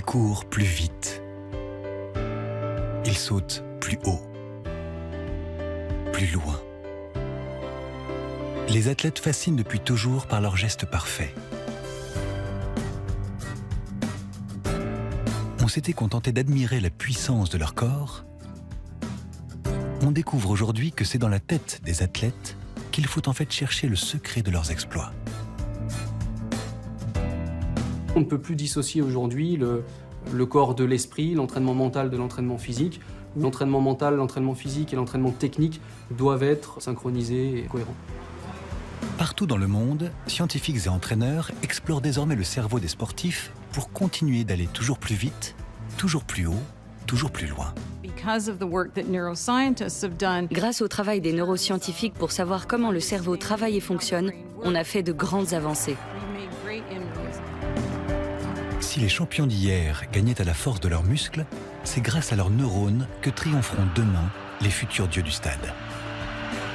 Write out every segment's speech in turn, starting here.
courent plus vite. Ils sautent plus haut, plus loin. Les athlètes fascinent depuis toujours par leurs gestes parfaits. On s'était contenté d'admirer la puissance de leur corps. On découvre aujourd'hui que c'est dans la tête des athlètes qu'il faut en fait chercher le secret de leurs exploits. On ne peut plus dissocier aujourd'hui le corps de l'esprit, l'entraînement mental de l'entraînement physique. L'entraînement mental, l'entraînement physique et l'entraînement technique doivent être synchronisés et cohérents. Partout dans le monde, scientifiques et entraîneurs explorent désormais le cerveau des sportifs pour continuer d'aller toujours plus vite, toujours plus haut, toujours plus loin. Grâce au travail des neuroscientifiques pour savoir comment le cerveau travaille et fonctionne, on a fait de grandes avancées. Si les champions d'hier gagnaient à la force de leurs muscles, c'est grâce à leurs neurones que triompheront demain les futurs dieux du stade.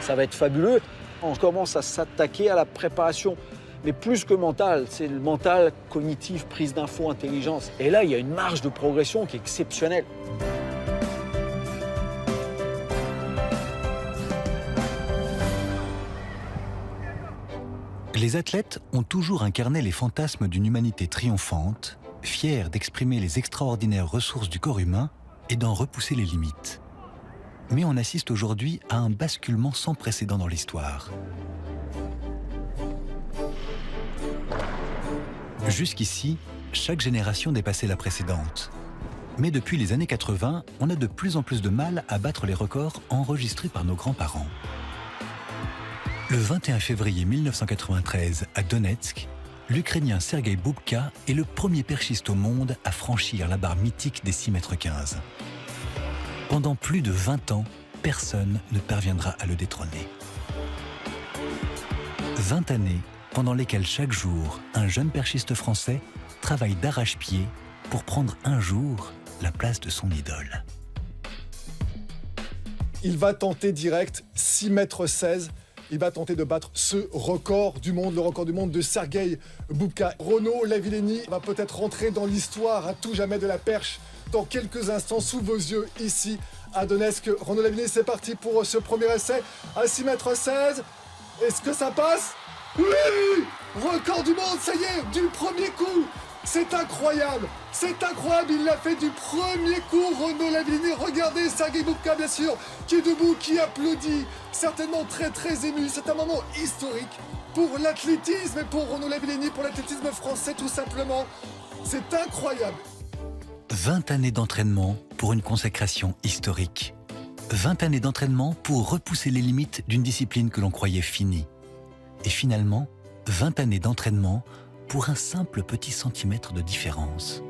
Ça va être fabuleux. On commence à s'attaquer à la préparation, mais plus que mental, c'est le mental, cognitif, prise d'infos, intelligence. Et là, il y a une marge de progression qui est exceptionnelle. Les athlètes ont toujours incarné les fantasmes d'une humanité triomphante, fière d'exprimer les extraordinaires ressources du corps humain et d'en repousser les limites. Mais on assiste aujourd'hui à un basculement sans précédent dans l'histoire. Jusqu'ici, chaque génération dépassait la précédente. Mais depuis les années 80, on a de plus en plus de mal à battre les records enregistrés par nos grands-parents. Le 21 février 1993, à Donetsk, l'Ukrainien Sergueï Boubka est le premier perchiste au monde à franchir la barre mythique des 6,15 m. Pendant plus de 20 ans, personne ne parviendra à le détrôner. 20 années pendant lesquelles chaque jour, un jeune perchiste français travaille d'arrache-pied pour prendre un jour la place de son idole. Il va tenter direct 6,16 m. Il va tenter de battre ce record du monde, le record du monde de Sergueï Boubka. Renaud Lavillenie va peut-être rentrer dans l'histoire à tout jamais de la perche dans quelques instants sous vos yeux ici à Donetsk. Renaud Lavillenie, c'est parti pour ce premier essai à 6,16 m. Est-ce que ça passe? Oui! Record du monde, ça y est, du premier coup! C'est incroyable, il l'a fait du premier coup, Renaud Lavillenie. Regardez Sergueï Boubka, bien sûr, qui est debout, qui applaudit, certainement très très ému. C'est un moment historique pour l'athlétisme et pour Renaud Lavillenie, pour l'athlétisme français tout simplement. C'est incroyable. 20 années d'entraînement pour une consécration historique. 20 années d'entraînement pour repousser les limites d'une discipline que l'on croyait finie. Et finalement, 20 années d'entraînement pour un simple petit centimètre de différence.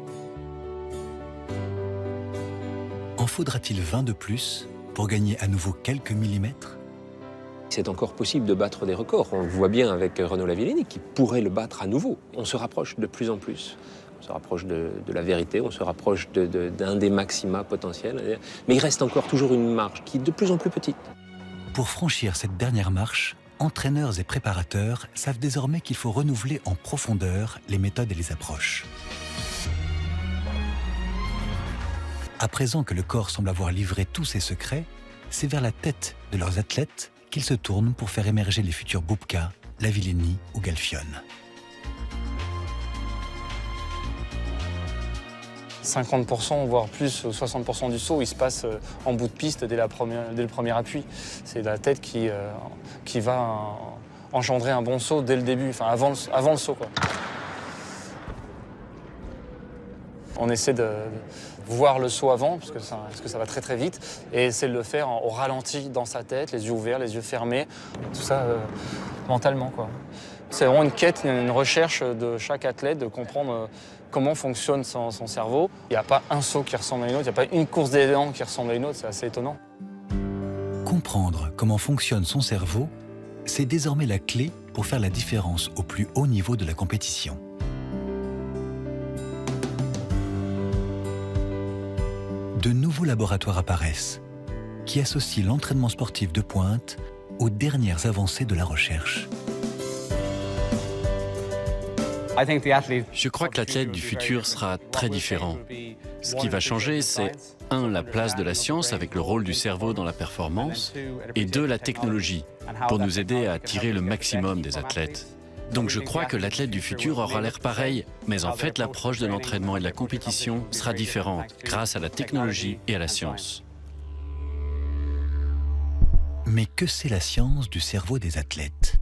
En faudra-t-il 20 de plus pour gagner à nouveau quelques millimètres? C'est encore possible de battre des records. On le voit bien avec Renaud Lavillenie qui pourrait le battre à nouveau. On se rapproche de plus en plus. On se rapproche de la vérité, on se rapproche d'un des maxima potentiels. Mais il reste encore toujours une marge qui est de plus en plus petite. Pour franchir cette dernière marche, entraîneurs et préparateurs savent désormais qu'il faut renouveler en profondeur les méthodes et les approches. À présent que le corps semble avoir livré tous ses secrets, c'est vers la tête de leurs athlètes qu'ils se tournent pour faire émerger les futurs Boubka, Lavillenie ou Galfion. 50%, voire plus, 60% du saut, il se passe en bout de piste dès le premier appui. C'est la tête qui va engendrer un bon saut dès le début, enfin avant le saut, quoi. On essaie de voir le saut avant, parce que ça va très très vite, et essaie de le faire au ralenti dans sa tête, les yeux ouverts, les yeux fermés, tout ça mentalement, quoi. C'est vraiment une quête, une recherche de chaque athlète de comprendre comment fonctionne son cerveau. Il n'y a pas un saut qui ressemble à une autre, il n'y a pas une course d'élan qui ressemble à une autre, c'est assez étonnant. Comprendre comment fonctionne son cerveau, c'est désormais la clé pour faire la différence au plus haut niveau de la compétition. De nouveaux laboratoires apparaissent, qui associent l'entraînement sportif de pointe aux dernières avancées de la recherche. Je crois que l'athlète du futur sera très différent. Ce qui va changer, c'est 1. La place de la science avec le rôle du cerveau dans la performance, et 2. La technologie, pour nous aider à tirer le maximum des athlètes. Donc je crois que l'athlète du futur aura l'air pareil, mais en fait l'approche de l'entraînement et de la compétition sera différente grâce à la technologie et à la science. Mais que sait la science du cerveau des athlètes?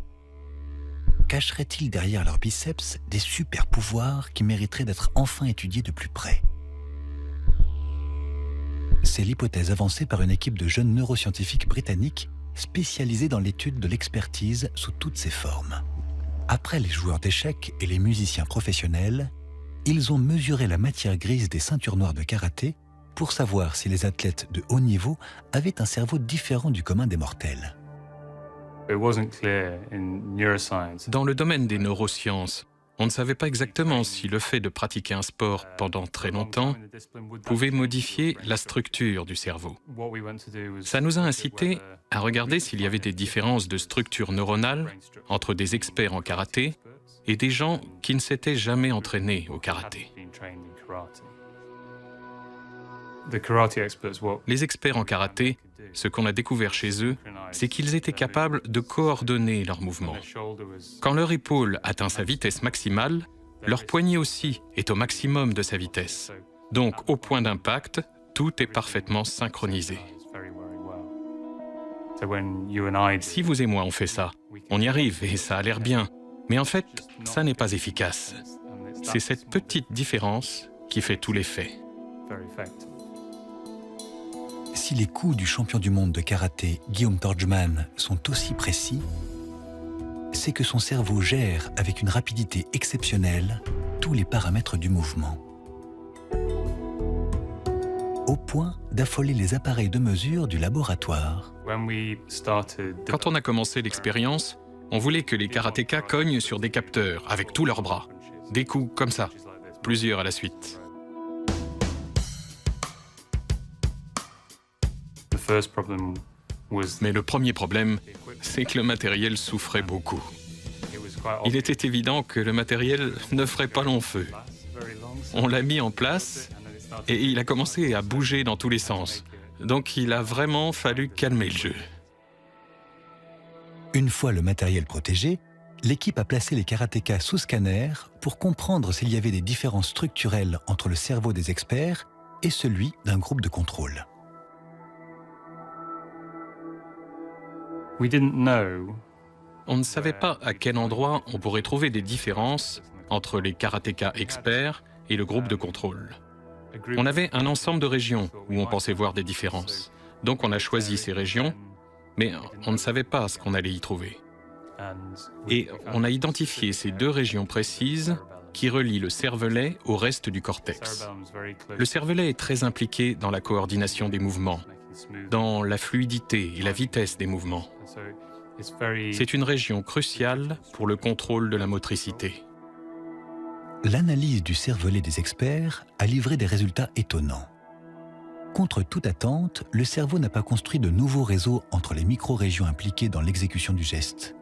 Cacherait-il derrière leurs biceps des super pouvoirs qui mériteraient d'être enfin étudiés de plus près? C'est l'hypothèse avancée par une équipe de jeunes neuroscientifiques britanniques spécialisés dans l'étude de l'expertise sous toutes ses formes. Après les joueurs d'échecs et les musiciens professionnels, ils ont mesuré la matière grise des ceintures noires de karaté pour savoir si les athlètes de haut niveau avaient un cerveau différent du commun des mortels. Dans le domaine des neurosciences, on ne savait pas exactement si le fait de pratiquer un sport pendant très longtemps pouvait modifier la structure du cerveau. Ça nous a incités à regarder s'il y avait des différences de structure neuronale entre des experts en karaté et des gens qui ne s'étaient jamais entraînés au karaté. Les experts en karaté, ce qu'on a découvert chez eux, c'est qu'ils étaient capables de coordonner leurs mouvements. Quand leur épaule atteint sa vitesse maximale, leur poignet aussi est au maximum de sa vitesse. Donc, au point d'impact, tout est parfaitement synchronisé. Si vous et moi on fait ça, on y arrive et ça a l'air bien. Mais en fait, ça n'est pas efficace. C'est cette petite différence qui fait tout l'effet. Si les coups du champion du monde de karaté, Guillaume Torgman, sont aussi précis, c'est que son cerveau gère avec une rapidité exceptionnelle tous les paramètres du mouvement. Au point d'affoler les appareils de mesure du laboratoire. Quand on a commencé l'expérience, on voulait que les karatékas cognent sur des capteurs avec tous leurs bras. Des coups comme ça, plusieurs à la suite. Mais le premier problème, c'est que le matériel souffrait beaucoup. Il était évident que le matériel ne ferait pas long feu. On l'a mis en place et il a commencé à bouger dans tous les sens. Donc il a vraiment fallu calmer le jeu. Une fois le matériel protégé, l'équipe a placé les karatékas sous scanner pour comprendre s'il y avait des différences structurelles entre le cerveau des experts et celui d'un groupe de contrôle. On ne savait pas à quel endroit on pourrait trouver des différences entre les karatékas experts et le groupe de contrôle. On avait un ensemble de régions où on pensait voir des différences. Donc on a choisi ces régions, mais on ne savait pas ce qu'on allait y trouver. Et on a identifié ces 2 régions précises qui relient le cervelet au reste du cortex. Le cervelet est très impliqué dans la coordination des mouvements, dans la fluidité et la vitesse des mouvements. C'est une région cruciale pour le contrôle de la motricité. L'analyse du cervelet des experts a livré des résultats étonnants. Contre toute attente, le cerveau n'a pas construit de nouveaux réseaux entre les micro-régions impliquées dans l'exécution du geste.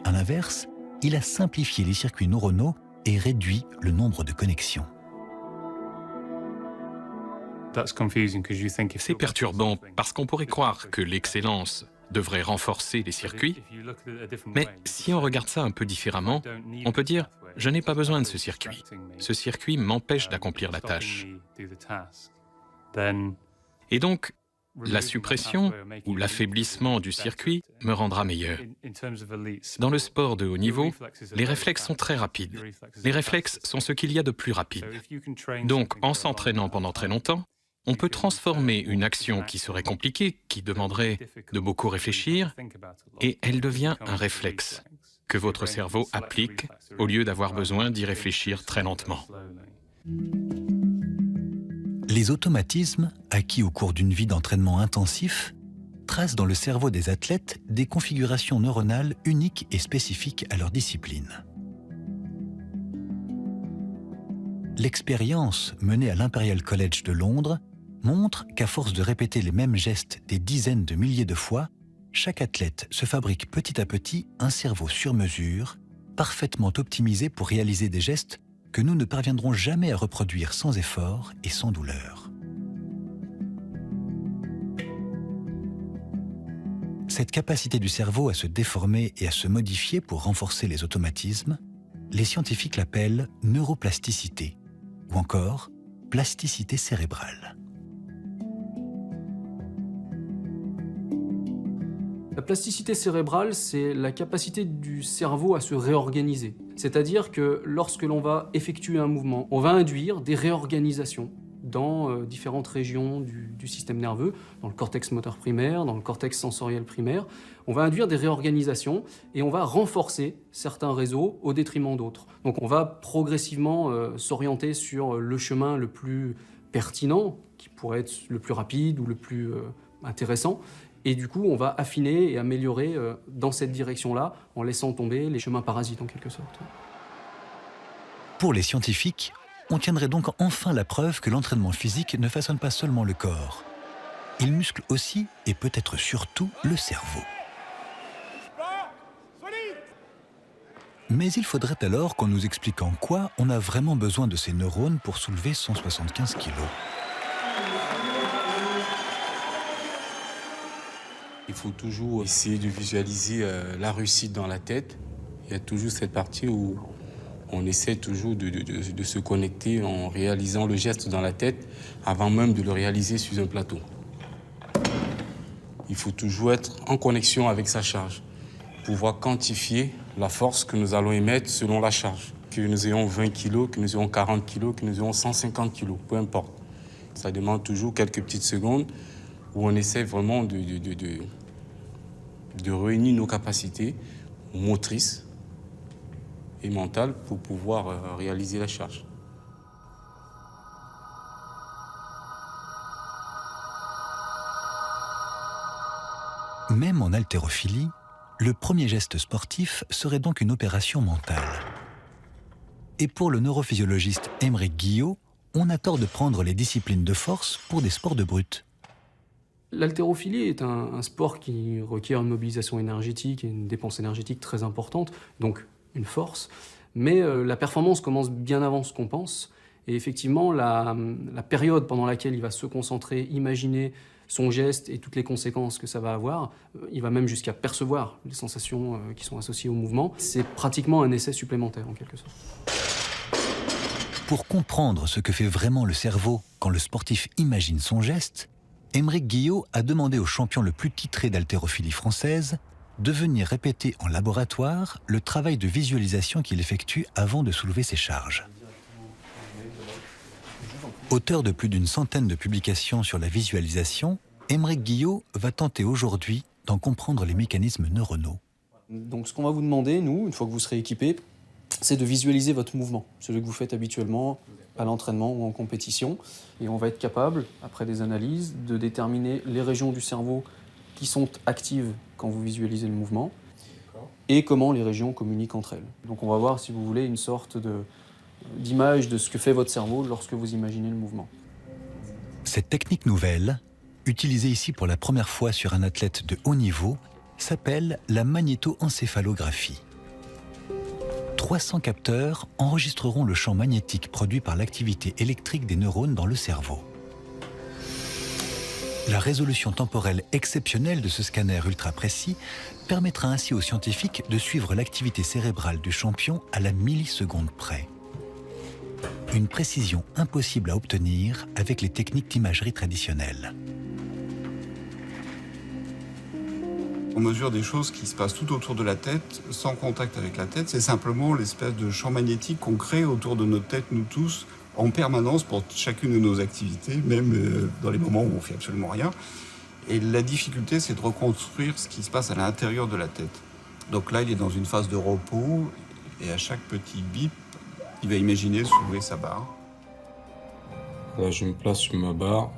À l'inverse, il a simplifié les circuits neuronaux et réduit le nombre de connexions. C'est perturbant parce qu'on pourrait croire que l'excellence devrait renforcer les circuits, mais si on regarde ça un peu différemment, on peut dire « je n'ai pas besoin de ce circuit. Ce circuit m'empêche d'accomplir la tâche ». Et donc, la suppression ou l'affaiblissement du circuit me rendra meilleur. Dans le sport de haut niveau, les réflexes sont très rapides. Les réflexes sont ce qu'il y a de plus rapide. Donc, en s'entraînant pendant très longtemps, on peut transformer une action qui serait compliquée, qui demanderait de beaucoup réfléchir, et elle devient un réflexe que votre cerveau applique au lieu d'avoir besoin d'y réfléchir très lentement. Les automatismes, acquis au cours d'une vie d'entraînement intensif, tracent dans le cerveau des athlètes des configurations neuronales uniques et spécifiques à leur discipline. L'expérience menée à l'Imperial College de Londres montre qu'à force de répéter les mêmes gestes des dizaines de milliers de fois, chaque athlète se fabrique petit à petit un cerveau sur mesure, parfaitement optimisés pour réaliser des gestes que nous ne parviendrons jamais à reproduire sans effort et sans douleur. Cette capacité du cerveau à se déformer et à se modifier pour renforcer les automatismes, les scientifiques l'appellent neuroplasticité ou encore plasticité cérébrale. La plasticité cérébrale, c'est la capacité du cerveau à se réorganiser. C'est-à-dire que lorsque l'on va effectuer un mouvement, on va induire des réorganisations dans différentes régions du système nerveux, dans le cortex moteur primaire, dans le cortex sensoriel primaire. On va induire des réorganisations et on va renforcer certains réseaux au détriment d'autres. Donc on va progressivement s'orienter sur le chemin le plus pertinent, qui pourrait être le plus rapide ou le plus intéressant. Et du coup, on va affiner et améliorer dans cette direction-là, en laissant tomber les chemins parasites en quelque sorte. Pour les scientifiques, on tiendrait donc enfin la preuve que l'entraînement physique ne façonne pas seulement le corps. Il muscle aussi, et peut-être surtout, le cerveau. Mais il faudrait alors qu'on nous explique en quoi on a vraiment besoin de ces neurones pour soulever 175 kilos. Il faut toujours essayer de visualiser la réussite dans la tête. Il y a toujours cette partie où on essaie toujours de se connecter en réalisant le geste dans la tête avant même de le réaliser sur un plateau. Il faut toujours être en connexion avec sa charge, pouvoir quantifier la force que nous allons émettre selon la charge. Que nous ayons 20 kg, que nous ayons 40 kg, que nous ayons 150 kg, peu importe. Ça demande toujours quelques petites secondes où on essaie vraiment de réunir nos capacités motrices et mentales pour pouvoir réaliser la charge. Même en haltérophilie, le premier geste sportif serait donc une opération mentale. Et pour le neurophysiologiste Aymeric Guillot, on a tort de prendre les disciplines de force pour des sports de brute. L'haltérophilie est un sport qui requiert une mobilisation énergétique et une dépense énergétique très importante, donc une force. Mais la performance commence bien avant ce qu'on pense. Et effectivement, la période pendant laquelle il va se concentrer, imaginer son geste et toutes les conséquences que ça va avoir, il va même jusqu'à percevoir les sensations qui sont associées au mouvement. C'est pratiquement un essai supplémentaire en quelque sorte. Pour comprendre ce que fait vraiment le cerveau quand le sportif imagine son geste, Aymeric Guillot a demandé au champion le plus titré d'haltérophilie française de venir répéter en laboratoire le travail de visualisation qu'il effectue avant de soulever ses charges. Auteur de plus d'une centaine de publications sur la visualisation, Aymeric Guillot va tenter aujourd'hui d'en comprendre les mécanismes neuronaux. Donc ce qu'on va vous demander, nous, une fois que vous serez équipé, c'est de visualiser votre mouvement, celui que vous faites habituellement à l'entraînement ou en compétition. Et on va être capable, après des analyses, de déterminer les régions du cerveau qui sont actives quand vous visualisez le mouvement et comment les régions communiquent entre elles. Donc on va voir, si vous voulez, une sorte d'image de ce que fait votre cerveau lorsque vous imaginez le mouvement. Cette technique nouvelle, utilisée ici pour la première fois sur un athlète de haut niveau, s'appelle la magnétoencéphalographie. 300 capteurs enregistreront le champ magnétique produit par l'activité électrique des neurones dans le cerveau. La résolution temporelle exceptionnelle de ce scanner ultra précis permettra ainsi aux scientifiques de suivre l'activité cérébrale du champion à la milliseconde près. Une précision impossible à obtenir avec les techniques d'imagerie traditionnelles. On mesure des choses qui se passent tout autour de la tête, sans contact avec la tête. C'est simplement l'espèce de champ magnétique qu'on crée autour de notre tête, nous tous, en permanence pour chacune de nos activités, même dans les moments où on fait absolument rien. Et la difficulté, c'est de reconstruire ce qui se passe à l'intérieur de la tête. Donc là, il est dans une phase de repos, et à chaque petit bip, il va imaginer soulever sa barre. Là, je me place sur ma barre,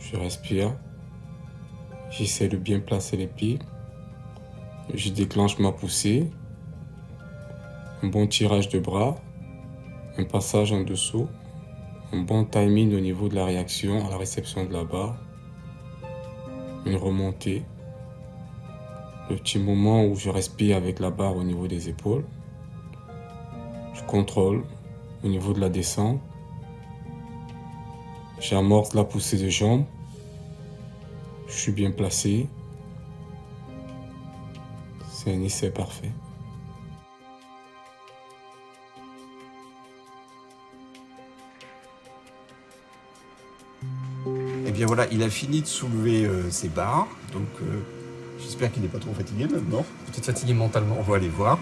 je respire, j'essaie de bien placer les pieds, je déclenche ma poussée, un bon tirage de bras, un passage en dessous, un bon timing au niveau de la réaction à la réception de la barre, une remontée, Le petit moment où je respire avec la barre au niveau des épaules. Je contrôle au niveau de la descente. J'amorce la poussée de jambes. Je suis bien placé. C'est un essai parfait. Et bien voilà, il a fini de soulever ses barres. Donc j'espère qu'il n'est pas trop fatigué maintenant. Peut-être fatigué mentalement. On va aller voir.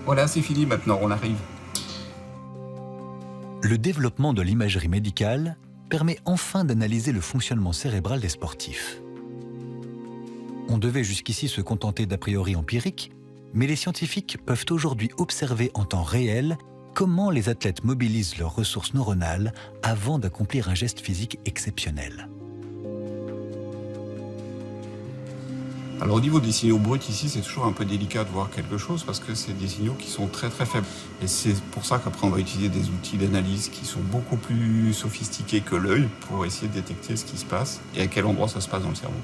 Voilà, c'est fini maintenant, on arrive. Le développement de l'imagerie médicale permet enfin d'analyser le fonctionnement cérébral des sportifs. On devait jusqu'ici se contenter d'a priori empiriques, mais les scientifiques peuvent aujourd'hui observer en temps réel comment les athlètes mobilisent leurs ressources neuronales avant d'accomplir un geste physique exceptionnel. Alors au niveau des signaux bruts ici, c'est toujours un peu délicat de voir quelque chose parce que c'est des signaux qui sont très très faibles. Et c'est pour ça qu'après on va utiliser des outils d'analyse qui sont beaucoup plus sophistiqués que l'œil pour essayer de détecter ce qui se passe et à quel endroit ça se passe dans le cerveau.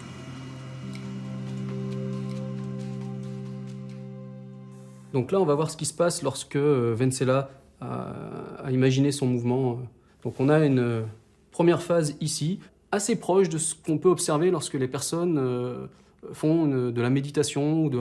Donc là, on va voir ce qui se passe lorsque Vensela a imaginé son mouvement. Donc on a une première phase ici, assez proche de ce qu'on peut observer lorsque les personnes font de la méditation ou de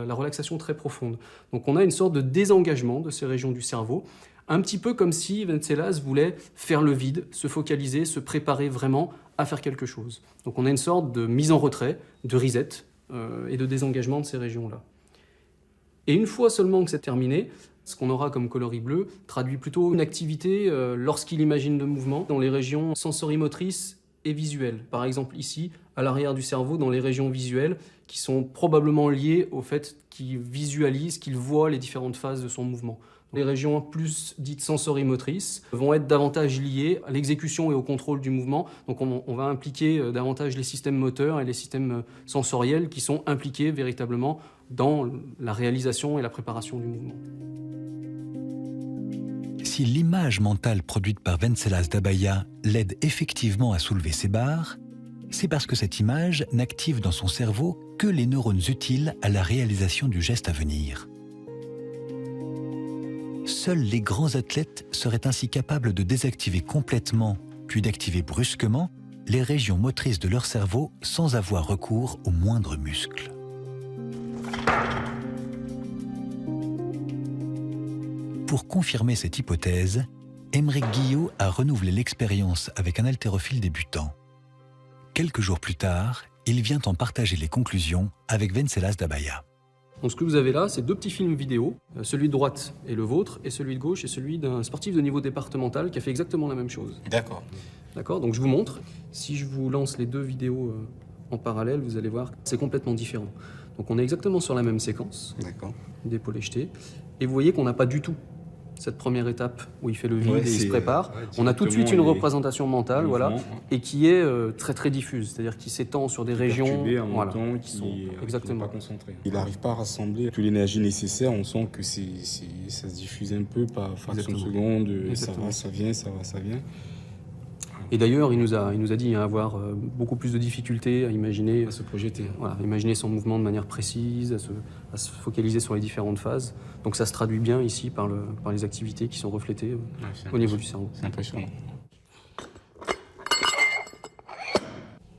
la relaxation très profonde. Donc on a une sorte de désengagement de ces régions du cerveau, un petit peu comme si Ventselas voulait faire le vide, se focaliser, se préparer vraiment à faire quelque chose. Donc on a une sorte de mise en retrait, de reset et de désengagement de ces régions-là. Et une fois seulement que c'est terminé, ce qu'on aura comme coloris bleu traduit plutôt une activité lorsqu'il imagine le mouvement dans les régions sensorimotrices et visuelles. Par exemple ici, à l'arrière du cerveau, dans les régions visuelles, qui sont probablement liées au fait qu'il visualise, qu'il voit les différentes phases de son mouvement. Les régions plus dites sensorimotrices vont être davantage liées à l'exécution et au contrôle du mouvement. Donc on va impliquer davantage les systèmes moteurs et les systèmes sensoriels qui sont impliqués véritablement dans la réalisation et la préparation du mouvement. Si l'image mentale produite par Ventselas d'Abaya l'aide effectivement à soulever ses barres, c'est parce que cette image n'active dans son cerveau que les neurones utiles à la réalisation du geste à venir. Seuls les grands athlètes seraient ainsi capables de désactiver complètement, puis d'activer brusquement, les régions motrices de leur cerveau sans avoir recours au moindre muscle. Pour confirmer cette hypothèse, Aymeric Guillot a renouvelé l'expérience avec un haltérophile débutant. Quelques jours plus tard, il vient en partager les conclusions avec Ventselas d'Abaya. Donc ce que vous avez là, c'est deux petits films vidéo. Celui de droite est le vôtre, et celui de gauche est celui d'un sportif de niveau départemental qui a fait exactement la même chose. D'accord. D'accord, donc je vous montre. Si je vous lance les deux vidéos en parallèle, vous allez voir que c'est complètement différent. Donc on est exactement sur la même séquence d'épaulé jeté, et vous voyez qu'on n'a pas du tout cette première étape où il fait le vide et il se prépare. On a tout de suite une représentation mentale, voilà, et qui est très très diffuse, c'est-à-dire qui s'étend sur des régions qui sont exactement pas concentré. Il n'arrive pas à rassembler toute l'énergie nécessaire. On sent que ça se diffuse un peu par fraction de seconde. Ça va, ça vient, ça va, ça vient. Et d'ailleurs, il nous a dit avoir beaucoup plus de difficultés à imaginer, à se projeter, voilà, imaginer son mouvement de manière précise, à se focaliser sur les différentes phases. Donc ça se traduit bien ici par les activités qui sont reflétées au niveau du cerveau. C'est impressionnant.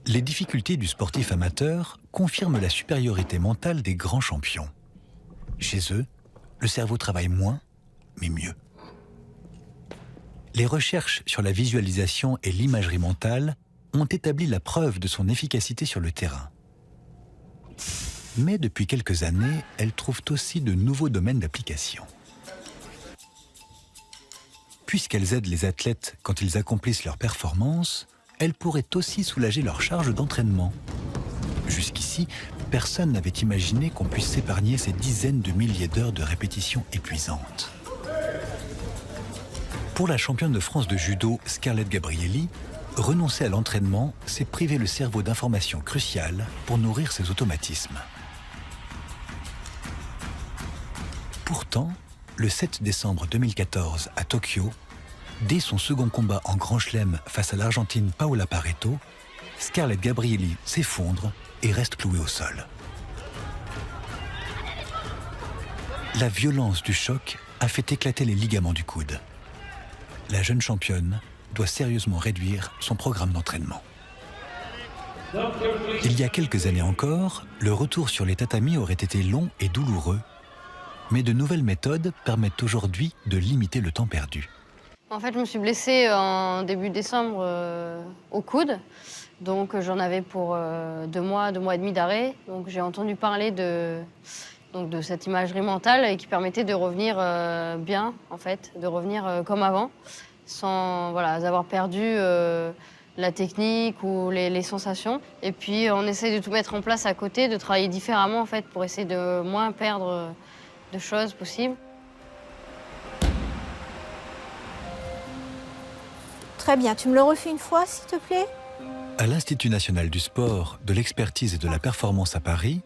Les difficultés du sportif amateur confirment la supériorité mentale des grands champions. Chez eux, le cerveau travaille moins, mais mieux. Les recherches sur la visualisation et l'imagerie mentale ont établi la preuve de son efficacité sur le terrain. Mais depuis quelques années, elles trouvent aussi de nouveaux domaines d'application. Puisqu'elles aident les athlètes quand ils accomplissent leurs performances, elles pourraient aussi soulager leur charge d'entraînement. Jusqu'ici, personne n'avait imaginé qu'on puisse s'épargner ces dizaines de milliers d'heures de répétitions épuisantes. Pour la championne de France de judo, Scarlett Gabrielli, renoncer à l'entraînement, c'est priver le cerveau d'informations cruciales pour nourrir ses automatismes. Pourtant, le 7 décembre 2014 à Tokyo, dès son second combat en Grand Chelem face à l'Argentine Paola Pareto, Scarlett Gabrielli s'effondre et reste clouée au sol. La violence du choc a fait éclater les ligaments du coude. La jeune championne doit sérieusement réduire son programme d'entraînement. Il y a quelques années encore, le retour sur les tatamis aurait été long et douloureux, mais de nouvelles méthodes permettent aujourd'hui de limiter le temps perdu. En fait, je me suis blessée en début décembre au coude. Donc j'en avais pour 2 mois et demi d'arrêt. Donc j'ai entendu parler de cette imagerie mentale et qui permettait de revenir bien, en fait, de revenir comme avant, sans avoir perdu la technique ou les sensations. Et puis on essaie de tout mettre en place à côté, de travailler différemment en fait, pour essayer de moins perdre de choses possibles. Très bien, tu me le refais une fois, s'il te plaît? À l'Institut national du sport, de l'expertise et de la performance à Paris,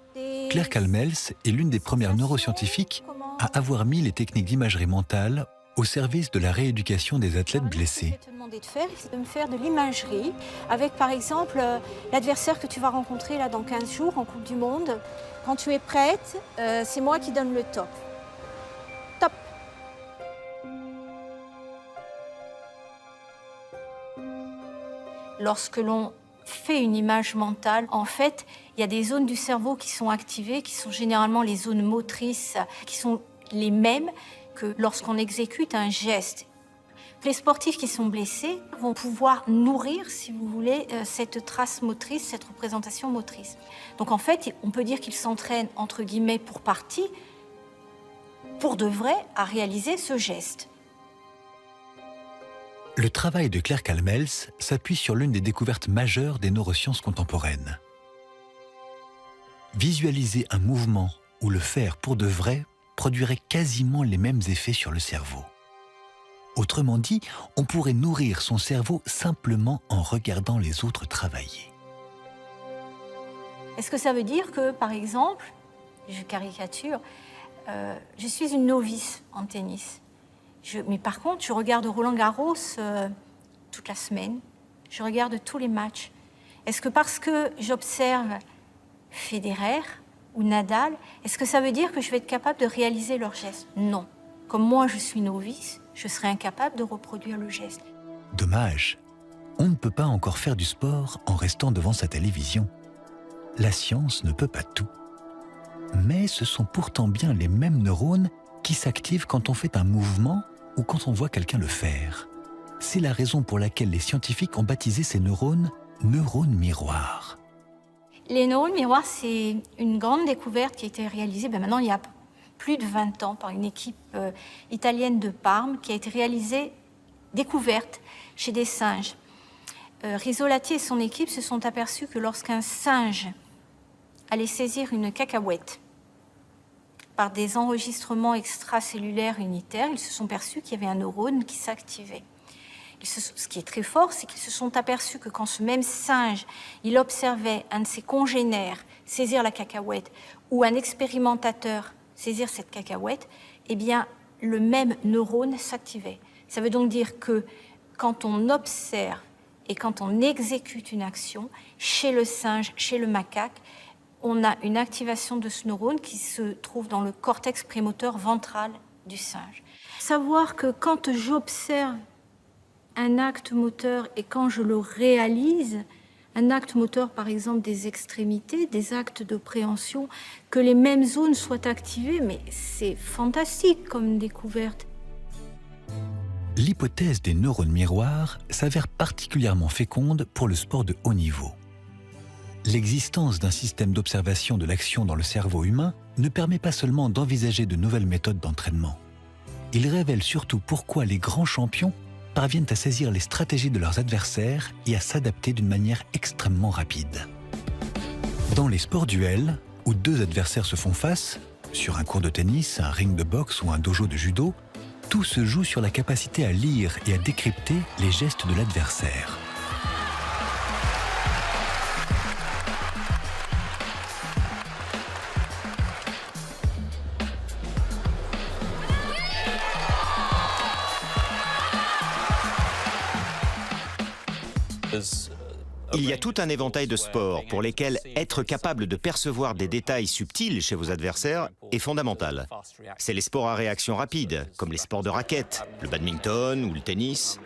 Claire Kalmels est l'une des premières neuroscientifiques à avoir mis les techniques d'imagerie mentale au service de la rééducation des athlètes blessés. Ce que je vais te demander de faire, c'est de me faire de l'imagerie avec, par exemple, l'adversaire que tu vas rencontrer là, dans 15 jours en Coupe du Monde. Quand tu es prête, c'est moi qui donne le top. Top. Lorsque l'on fait une image mentale, en fait, il y a des zones du cerveau qui sont activées, qui sont généralement les zones motrices, qui sont les mêmes que lorsqu'on exécute un geste. Les sportifs qui sont blessés vont pouvoir nourrir, si vous voulez, cette trace motrice, cette représentation motrice. Donc en fait, on peut dire qu'ils s'entraînent, entre guillemets, pour partie, pour de vrai, à réaliser ce geste. Le travail de Claire Kalmels s'appuie sur l'une des découvertes majeures des neurosciences contemporaines. Visualiser un mouvement ou le faire pour de vrai produirait quasiment les mêmes effets sur le cerveau. Autrement dit, on pourrait nourrir son cerveau simplement en regardant les autres travailler. Est-ce que ça veut dire que, par exemple, je caricature, je suis une novice en tennis. Mais par contre, je regarde Roland-Garros toute la semaine. Je regarde tous les matchs. Est-ce que parce que j'observe Federer ou Nadal, est-ce que ça veut dire que je vais être capable de réaliser leurs gestes? Non. Comme moi, je suis novice, je serai incapable de reproduire le geste. Dommage. On ne peut pas encore faire du sport en restant devant sa télévision. La science ne peut pas tout. Mais ce sont pourtant bien les mêmes neurones qui s'activent quand on fait un mouvement ou quand on voit quelqu'un le faire. C'est la raison pour laquelle les scientifiques ont baptisé ces neurones neurones miroirs. Les neurones miroirs, c'est une grande découverte qui a été réalisée maintenant il y a plus de 20 ans par une équipe italienne de Parme qui a été découverte chez des singes. Risolati et son équipe se sont aperçus que lorsqu'un singe allait saisir une cacahuète, par des enregistrements extracellulaires unitaires, ils se sont aperçus qu'il y avait un neurone qui s'activait. Ce qui est très fort, c'est qu'ils se sont aperçus que quand ce même singe, il observait un de ses congénères saisir la cacahuète ou un expérimentateur saisir cette cacahuète, eh bien, le même neurone s'activait. Ça veut donc dire que quand on observe et quand on exécute une action, chez le singe, chez le macaque, on a une activation de ce neurone qui se trouve dans le cortex prémoteur ventral du singe. Savoir que quand j'observe un acte moteur et quand je le réalise, un acte moteur par exemple des extrémités, des actes de préhension, que les mêmes zones soient activées, mais c'est fantastique comme découverte. L'hypothèse des neurones miroirs s'avère particulièrement féconde pour le sport de haut niveau. L'existence d'un système d'observation de l'action dans le cerveau humain ne permet pas seulement d'envisager de nouvelles méthodes d'entraînement. Il révèle surtout pourquoi les grands champions parviennent à saisir les stratégies de leurs adversaires et à s'adapter d'une manière extrêmement rapide. Dans les sports duels, où 2 adversaires se font face, sur un court de tennis, un ring de boxe ou un dojo de judo, tout se joue sur la capacité à lire et à décrypter les gestes de l'adversaire. Il y a tout un éventail de sports pour lesquels être capable de percevoir des détails subtils chez vos adversaires est fondamental. C'est les sports à réaction rapide, comme les sports de raquette, le badminton ou le tennis,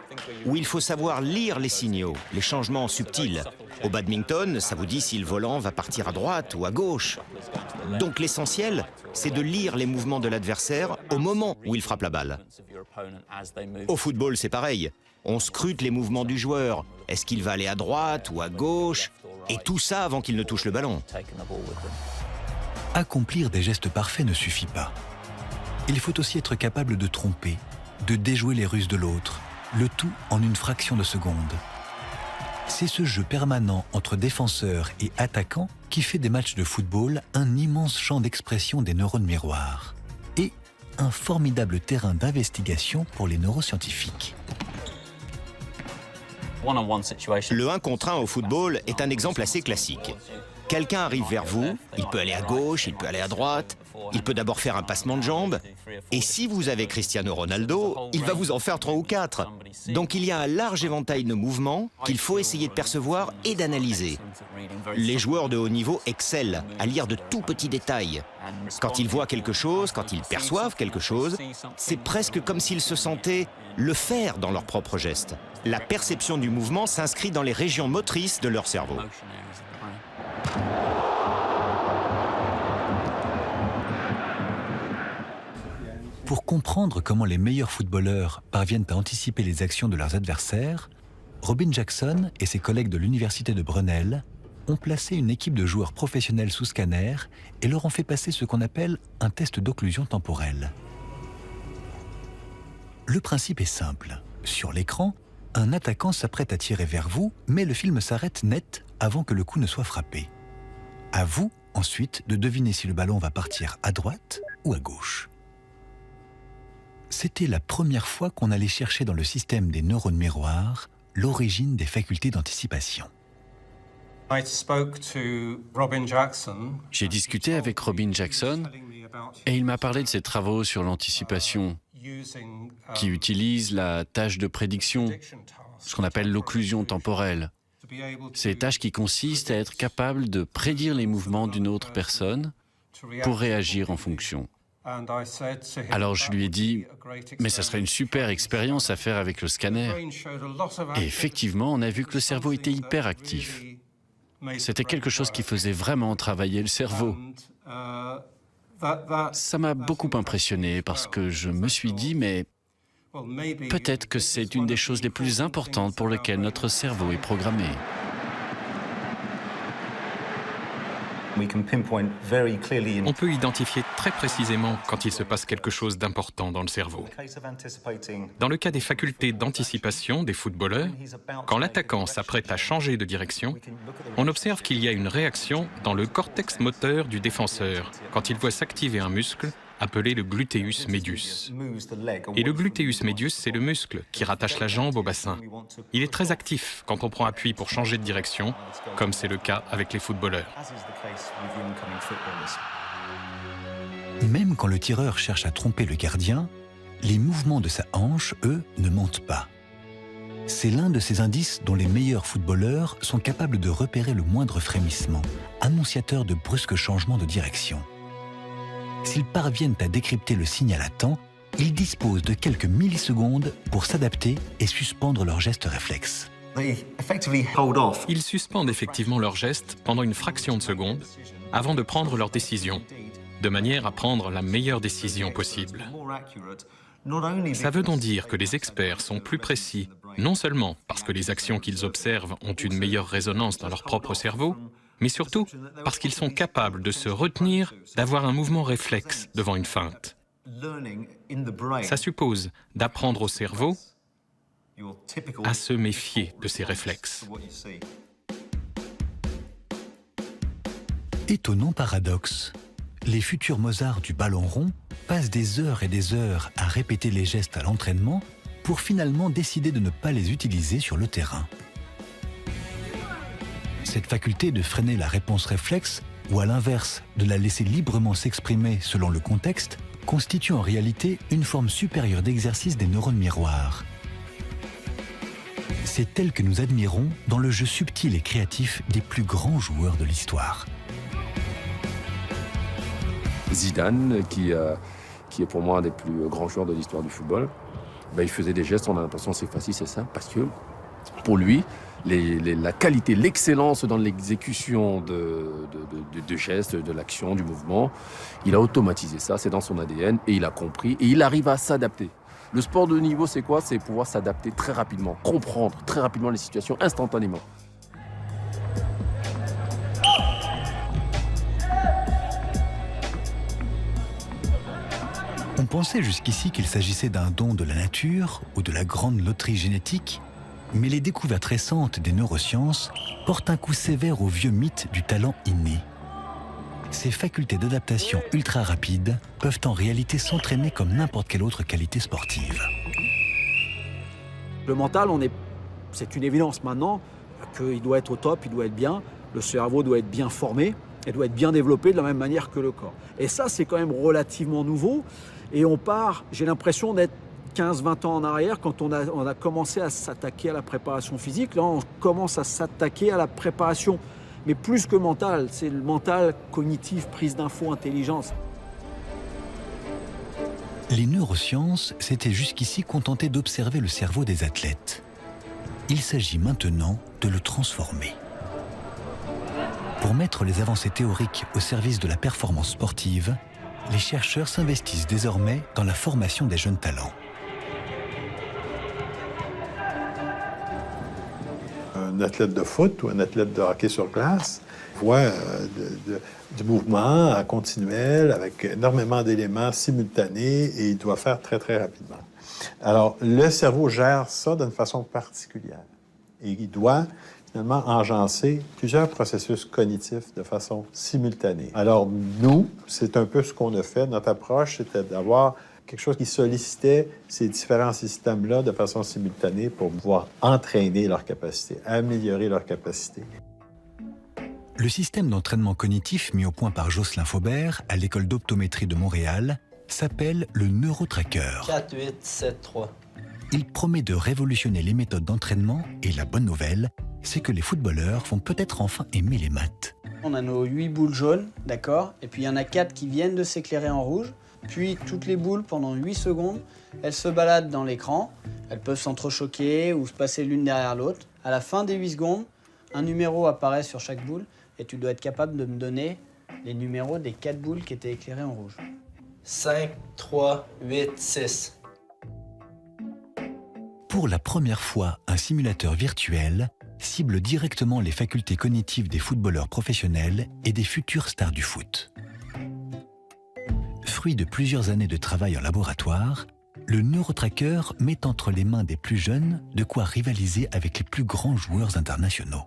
où il faut savoir lire les signaux, les changements subtils. Au badminton, ça vous dit si le volant va partir à droite ou à gauche. Donc l'essentiel, c'est de lire les mouvements de l'adversaire au moment où il frappe la balle. Au football, c'est pareil. On scrute les mouvements du joueur. Est-ce qu'il va aller à droite ou à gauche? Et tout ça avant qu'il ne touche le ballon. Accomplir des gestes parfaits ne suffit pas. Il faut aussi être capable de tromper, de déjouer les ruses de l'autre, le tout en une fraction de seconde. C'est ce jeu permanent entre défenseurs et attaquants qui fait des matchs de football un immense champ d'expression des neurones miroirs et un formidable terrain d'investigation pour les neuroscientifiques. Le 1 contre 1 au football est un exemple assez classique. Quelqu'un arrive vers vous, il peut aller à gauche, il peut aller à droite, il peut d'abord faire un passement de jambes, et si vous avez Cristiano Ronaldo, il va vous en faire 3 ou 4. Donc il y a un large éventail de mouvements qu'il faut essayer de percevoir et d'analyser. Les joueurs de haut niveau excellent à lire de tout petits détails. Quand ils voient quelque chose, quand ils perçoivent quelque chose, c'est presque comme s'ils se sentaient le faire dans leur propre geste. La perception du mouvement s'inscrit dans les régions motrices de leur cerveau. Pour comprendre comment les meilleurs footballeurs parviennent à anticiper les actions de leurs adversaires, Robin Jackson et ses collègues de l'université de Brunel ont placé une équipe de joueurs professionnels sous scanner et leur ont fait passer ce qu'on appelle un test d'occlusion temporelle. Le principe est simple. Sur l'écran, un attaquant s'apprête à tirer vers vous, mais le film s'arrête net avant que le coup ne soit frappé. À vous, ensuite, de deviner si le ballon va partir à droite ou à gauche. C'était la première fois qu'on allait chercher dans le système des neurones miroirs l'origine des facultés d'anticipation. J'ai discuté avec Robin Jackson et il m'a parlé de ses travaux sur l'anticipation qui utilisent la tâche de prédiction, ce qu'on appelle l'occlusion temporelle. C'est une tâche qui consiste à être capable de prédire les mouvements d'une autre personne pour réagir en fonction. Alors je lui ai dit, mais ça serait une super expérience à faire avec le scanner. Et effectivement, on a vu que le cerveau était hyper actif. C'était quelque chose qui faisait vraiment travailler le cerveau. Ça m'a beaucoup impressionné parce que je me suis dit, mais peut-être que c'est une des choses les plus importantes pour lesquelles notre cerveau est programmé. On peut identifier très précisément quand il se passe quelque chose d'important dans le cerveau. Dans le cas des facultés d'anticipation des footballeurs, quand l'attaquant s'apprête à changer de direction, on observe qu'il y a une réaction dans le cortex moteur du défenseur quand il voit s'activer un muscle appelé le gluteus medius. Et le gluteus medius, c'est le muscle qui rattache la jambe au bassin. Il est très actif quand on prend appui pour changer de direction, comme c'est le cas avec les footballeurs. Même quand le tireur cherche à tromper le gardien, les mouvements de sa hanche, eux, ne mentent pas. C'est l'un de ces indices dont les meilleurs footballeurs sont capables de repérer le moindre frémissement, annonciateur de brusques changements de direction. S'ils parviennent à décrypter le signal à temps, ils disposent de quelques millisecondes pour s'adapter et suspendre leurs gestes réflexes. Ils suspendent effectivement leurs gestes pendant une fraction de seconde avant de prendre leur décision, de manière à prendre la meilleure décision possible. Ça veut donc dire que les experts sont plus précis, non seulement parce que les actions qu'ils observent ont une meilleure résonance dans leur propre cerveau, mais surtout parce qu'ils sont capables de se retenir d'avoir un mouvement réflexe devant une feinte. Ça suppose d'apprendre au cerveau à se méfier de ses réflexes. Étonnant paradoxe, les futurs Mozart du ballon rond passent des heures et des heures à répéter les gestes à l'entraînement pour finalement décider de ne pas les utiliser sur le terrain. Cette faculté de freiner la réponse réflexe, ou à l'inverse, de la laisser librement s'exprimer selon le contexte, constitue en réalité une forme supérieure d'exercice des neurones miroirs. C'est elle que nous admirons dans le jeu subtil et créatif des plus grands joueurs de l'histoire. Zidane, qui est pour moi un des plus grands joueurs de l'histoire du football, il faisait des gestes, on a l'impression que c'est facile, c'est simple, parce que pour lui, la qualité, l'excellence dans l'exécution de gestes, de l'action, du mouvement, il a automatisé ça, c'est dans son ADN, et il a compris, et il arrive à s'adapter. Le sport de haut niveau, c'est quoi? C'est pouvoir s'adapter très rapidement, comprendre très rapidement les situations instantanément. On pensait jusqu'ici qu'il s'agissait d'un don de la nature ou de la grande loterie génétique, mais les découvertes récentes des neurosciences portent un coup sévère au vieux mythe du talent inné. Ces facultés d'adaptation ultra rapides peuvent en réalité s'entraîner comme n'importe quelle autre qualité sportive. Le mental, c'est une évidence maintenant qu'il doit être au top, il doit être bien, le cerveau doit être bien formé, il doit être bien développé de la même manière que le corps. Et ça, c'est quand même relativement nouveau. Et on part, j'ai l'impression d'être 15-20 ans en arrière, quand on a commencé à s'attaquer à la préparation physique. Là, on commence à s'attaquer à la préparation, mais plus que mentale, c'est le mental cognitif, prise d'infos, intelligence. Les neurosciences s'étaient jusqu'ici contentées d'observer le cerveau des athlètes. Il s'agit maintenant de le transformer. Pour mettre les avancées théoriques au service de la performance sportive, les chercheurs s'investissent désormais dans la formation des jeunes talents. Un athlète de foot ou un athlète de hockey sur glace voit du mouvement continuel avec énormément d'éléments simultanés et il doit faire très, très rapidement. Alors, le cerveau gère ça d'une façon particulière et il doit finalement enjancer plusieurs processus cognitifs de façon simultanée. Alors, nous, c'est un peu ce qu'on a fait. Notre approche, c'était d'avoir quelque chose qui sollicitait ces différents systèmes-là de façon simultanée pour pouvoir entraîner leur capacité, améliorer leur capacité. Le système d'entraînement cognitif mis au point par Jocelyn Faubert à l'école d'optométrie de Montréal s'appelle le NeuroTracker. 4, 8, 7, 3. Il promet de révolutionner les méthodes d'entraînement et la bonne nouvelle, c'est que les footballeurs vont peut-être enfin aimer les maths. On a nos 8 boules jaunes, d'accord? Et puis il y en a 4 qui viennent de s'éclairer en rouge. Puis toutes les boules, pendant 8 secondes, elles se baladent dans l'écran. Elles peuvent s'entrechoquer ou se passer l'une derrière l'autre. À la fin des 8 secondes, un numéro apparaît sur chaque boule et tu dois être capable de me donner les numéros des 4 boules qui étaient éclairées en rouge. 5, 3, 8, 6. Pour la première fois, un simulateur virtuel cible directement les facultés cognitives des footballeurs professionnels et des futures stars du foot. Fruit de plusieurs années de travail en laboratoire, le NeuroTracker met entre les mains des plus jeunes de quoi rivaliser avec les plus grands joueurs internationaux.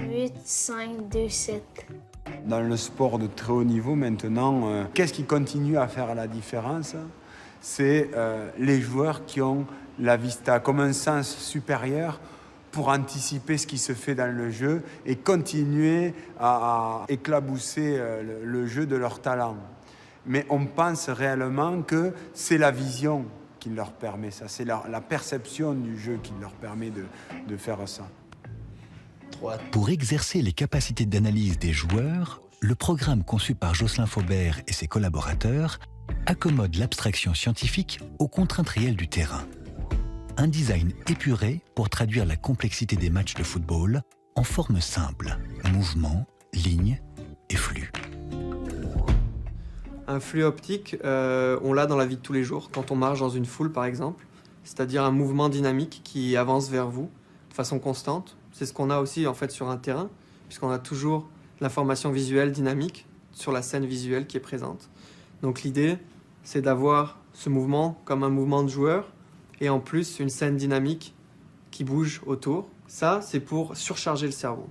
8, 5, 2, 7. Dans le sport de très haut niveau maintenant, qu'est-ce qui continue à faire la différence? C'est les joueurs qui ont la vista comme un sens supérieur pour anticiper ce qui se fait dans le jeu et continuer à éclabousser le jeu de leur talent. Mais on pense réellement que c'est la vision qui leur permet ça, c'est la perception du jeu qui leur permet de faire ça. Pour exercer les capacités d'analyse des joueurs, le programme conçu par Jocelyn Faubert et ses collaborateurs accommode l'abstraction scientifique aux contraintes réelles du terrain. Un design épuré pour traduire la complexité des matchs de football en forme simple, mouvement, ligne et flux. Un flux optique, on l'a dans la vie de tous les jours, quand on marche dans une foule par exemple, c'est-à-dire un mouvement dynamique qui avance vers vous de façon constante. C'est ce qu'on a aussi en fait sur un terrain, puisqu'on a toujours l'information visuelle dynamique sur la scène visuelle qui est présente. Donc l'idée, c'est d'avoir ce mouvement comme un mouvement de joueur, et en plus une scène dynamique qui bouge autour. Ça, c'est pour surcharger le cerveau.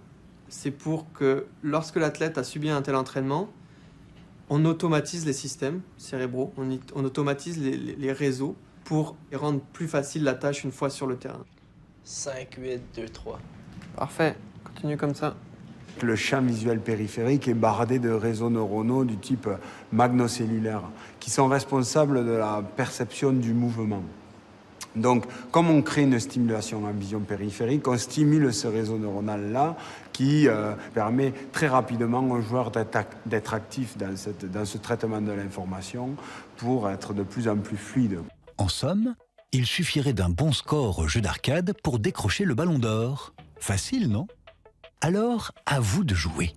C'est pour que lorsque l'athlète a subi un tel entraînement, on automatise les systèmes cérébraux, on automatise les réseaux pour rendre plus facile la tâche une fois sur le terrain. 5, 8, 2, 3. Parfait, continue comme ça. Le champ visuel périphérique est bardé de réseaux neuronaux du type magnocellulaire qui sont responsables de la perception du mouvement. Donc, comme on crée une stimulation en vision périphérique, on stimule ce réseau neuronal-là qui permet très rapidement aux joueurs d'être actifs dans ce traitement de l'information pour être de plus en plus fluide. En somme, il suffirait d'un bon score au jeu d'arcade pour décrocher le ballon d'or. Facile, non? Alors, à vous de jouer.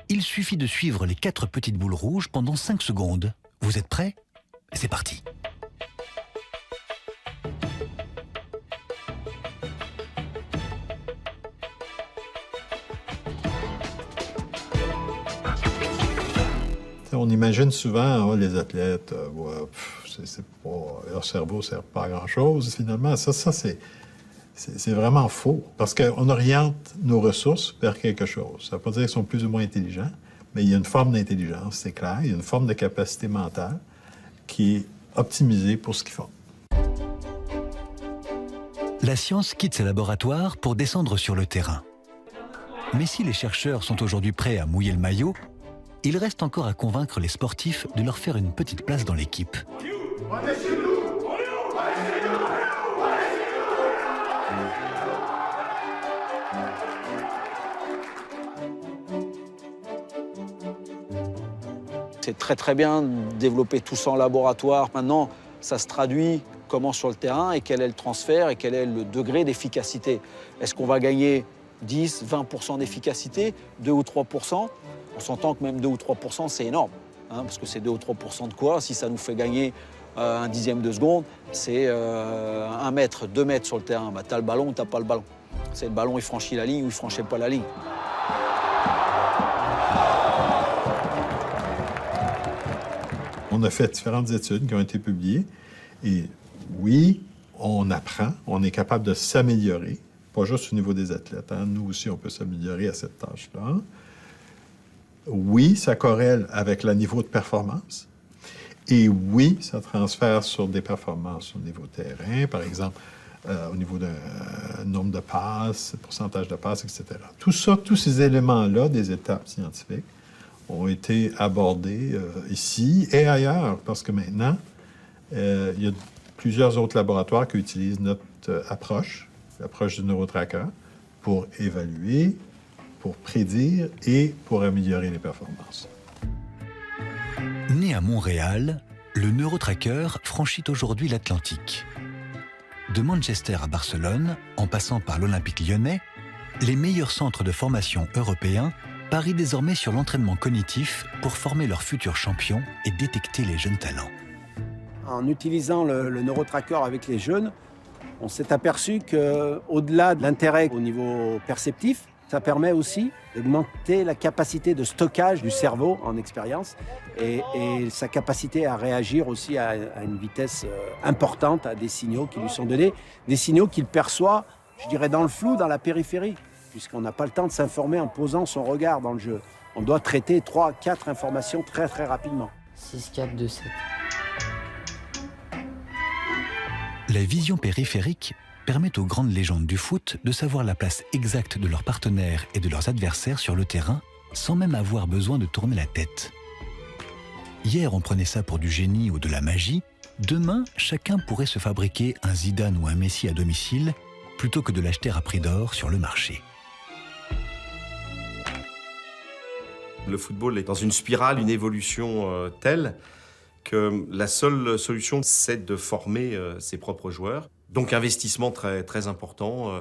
Il suffit de suivre les 4 petites boules rouges pendant 5 secondes. Vous êtes prêts? C'est parti. On imagine souvent les athlètes, leur cerveau ne sert pas à grand-chose. Finalement, ça c'est vraiment faux. Parce qu'on oriente nos ressources vers quelque chose. Ça ne veut pas dire qu'ils sont plus ou moins intelligents, mais il y a une forme d'intelligence, c'est clair. Il y a une forme de capacité mentale qui est optimisée pour ce qu'ils font. La science quitte ses laboratoires pour descendre sur le terrain. Mais si les chercheurs sont aujourd'hui prêts à mouiller le maillot, il reste encore à convaincre les sportifs de leur faire une petite place dans l'équipe. C'est très bien de développer tout ça en laboratoire. Maintenant, ça se traduit comment sur le terrain et quel est le transfert et quel est le degré d'efficacité. Est-ce qu'on va gagner 10, 20% d'efficacité, 2 ou 3%? On s'entend que même 2 ou 3%, c'est énorme. Parce que c'est 2 ou 3% de quoi? Si ça nous fait gagner un dixième de seconde, c'est 1 mètre, 2 mètres sur le terrain. Bah, t'as le ballon ou t'as pas le ballon. C'est le ballon, il franchit la ligne ou il franchit pas la ligne. On a fait différentes études qui ont été publiées. Et oui, on apprend, on est capable de s'améliorer, pas juste au niveau des athlètes. Nous aussi, on peut s'améliorer à cette tâche-là. Oui, ça corrèle avec le niveau de performance. Et oui, ça transfère sur des performances au niveau terrain, par exemple, au niveau de nombre de passes, pourcentage de passes, etc. Tout ça, tous ces éléments-là des étapes scientifiques ont été abordés ici et ailleurs, parce que maintenant, il y a plusieurs autres laboratoires qui utilisent notre approche, l'approche du neurotracker, pour évaluer, pour prédire et pour améliorer les performances. Né à Montréal, le neurotracker franchit aujourd'hui l'Atlantique. De Manchester à Barcelone, en passant par l'Olympique lyonnais, les meilleurs centres de formation européens parient désormais sur l'entraînement cognitif pour former leurs futurs champions et détecter les jeunes talents. En utilisant le neurotracker avec les jeunes, on s'est aperçu qu'au-delà de l'intérêt au niveau perceptif, ça permet aussi d'augmenter la capacité de stockage du cerveau en expérience et sa capacité à réagir aussi à une vitesse importante à des signaux qui lui sont donnés, des signaux qu'il perçoit, je dirais, dans le flou, dans la périphérie, puisqu'on n'a pas le temps de s'informer en posant son regard dans le jeu. On doit traiter 3, 4 informations très rapidement. 6, 4, 2, 7. La vision périphérique permet aux grandes légendes du foot de savoir la place exacte de leurs partenaires et de leurs adversaires sur le terrain sans même avoir besoin de tourner la tête. Hier, on prenait ça pour du génie ou de la magie. Demain, chacun pourrait se fabriquer un Zidane ou un Messi à domicile plutôt que de l'acheter à prix d'or sur le marché. Le football est dans une spirale, une évolution telle que la seule solution, c'est de former ses propres joueurs. Donc investissement très important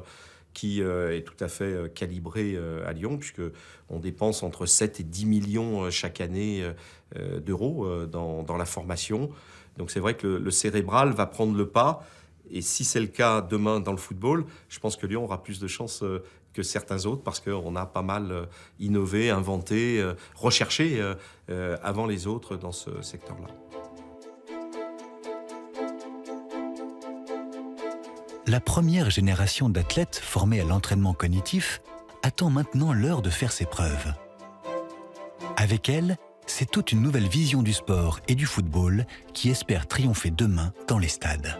qui est tout à fait calibré à Lyon, puisqu'on dépense entre 7 et 10 millions chaque année d'euros dans la formation. Donc c'est vrai que le cérébral va prendre le pas. Et si c'est le cas demain dans le football, je pense que Lyon aura plus de chances que certains autres, parce qu'on a pas mal innové, inventé, recherché avant les autres dans ce secteur-là. La première génération d'athlètes formés à l'entraînement cognitif attend maintenant l'heure de faire ses preuves. Avec elle, c'est toute une nouvelle vision du sport et du football qui espère triompher demain dans les stades.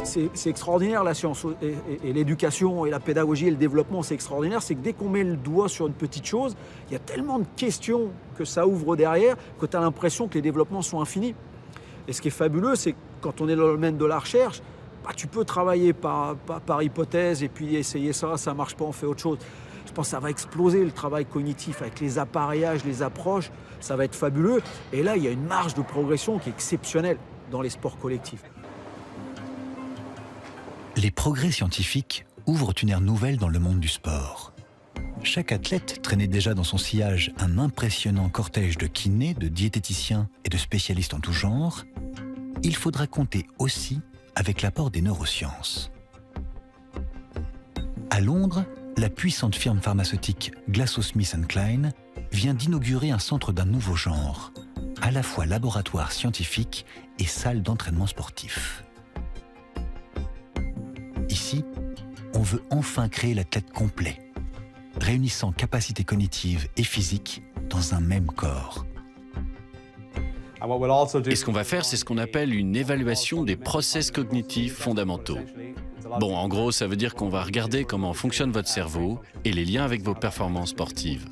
C'est extraordinaire, la science et l'éducation et la pédagogie et le développement, c'est extraordinaire. C'est que dès qu'on met le doigt sur une petite chose, il y a tellement de questions que ça ouvre derrière que tu as l'impression que les développements sont infinis. Et ce qui est fabuleux, c'est que quand on est dans le domaine de la recherche, tu peux travailler par hypothèse et puis essayer ça ne marche pas, on fait autre chose. Je pense que ça va exploser le travail cognitif avec les appareillages, les approches, ça va être fabuleux. Et là, il y a une marge de progression qui est exceptionnelle dans les sports collectifs. Les progrès scientifiques ouvrent une ère nouvelle dans le monde du sport. Chaque athlète traînait déjà dans son sillage un impressionnant cortège de kinés, de diététiciens et de spécialistes en tout genre. Il faudra compter aussi avec l'apport des neurosciences. À Londres, la puissante firme pharmaceutique GlaxoSmithKline vient d'inaugurer un centre d'un nouveau genre, à la fois laboratoire scientifique et salle d'entraînement sportif. Ici, on veut enfin créer l'athlète complet, réunissant capacités cognitives et physiques dans un même corps. Et ce qu'on va faire, c'est ce qu'on appelle une évaluation des process cognitifs fondamentaux. Bon, en gros, ça veut dire qu'on va regarder comment fonctionne votre cerveau et les liens avec vos performances sportives.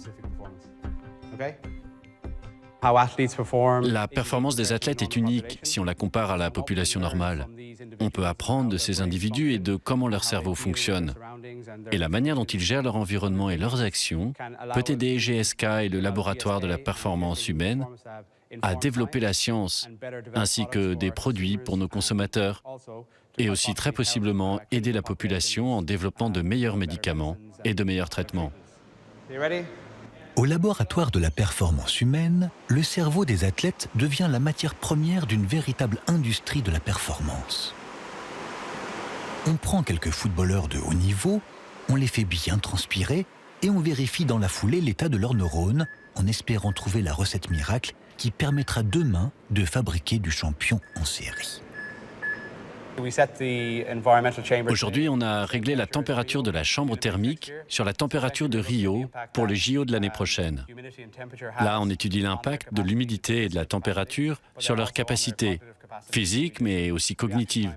La performance des athlètes est unique si on la compare à la population normale. On peut apprendre de ces individus et de comment leur cerveau fonctionne. Et la manière dont ils gèrent leur environnement et leurs actions peut aider GSK et le laboratoire de la performance humaine à développer la science, ainsi que des produits pour nos consommateurs, et aussi très possiblement aider la population en développant de meilleurs médicaments et de meilleurs traitements. Au laboratoire de la performance humaine, le cerveau des athlètes devient la matière première d'une véritable industrie de la performance. On prend quelques footballeurs de haut niveau, on les fait bien transpirer et on vérifie dans la foulée l'état de leurs neurones en espérant trouver la recette miracle qui permettra demain de fabriquer du champion en série. Aujourd'hui, on a réglé la température de la chambre thermique sur la température de Rio pour les JO de l'année prochaine. Là, on étudie l'impact de l'humidité et de la température sur leurs capacités physiques, mais aussi cognitives.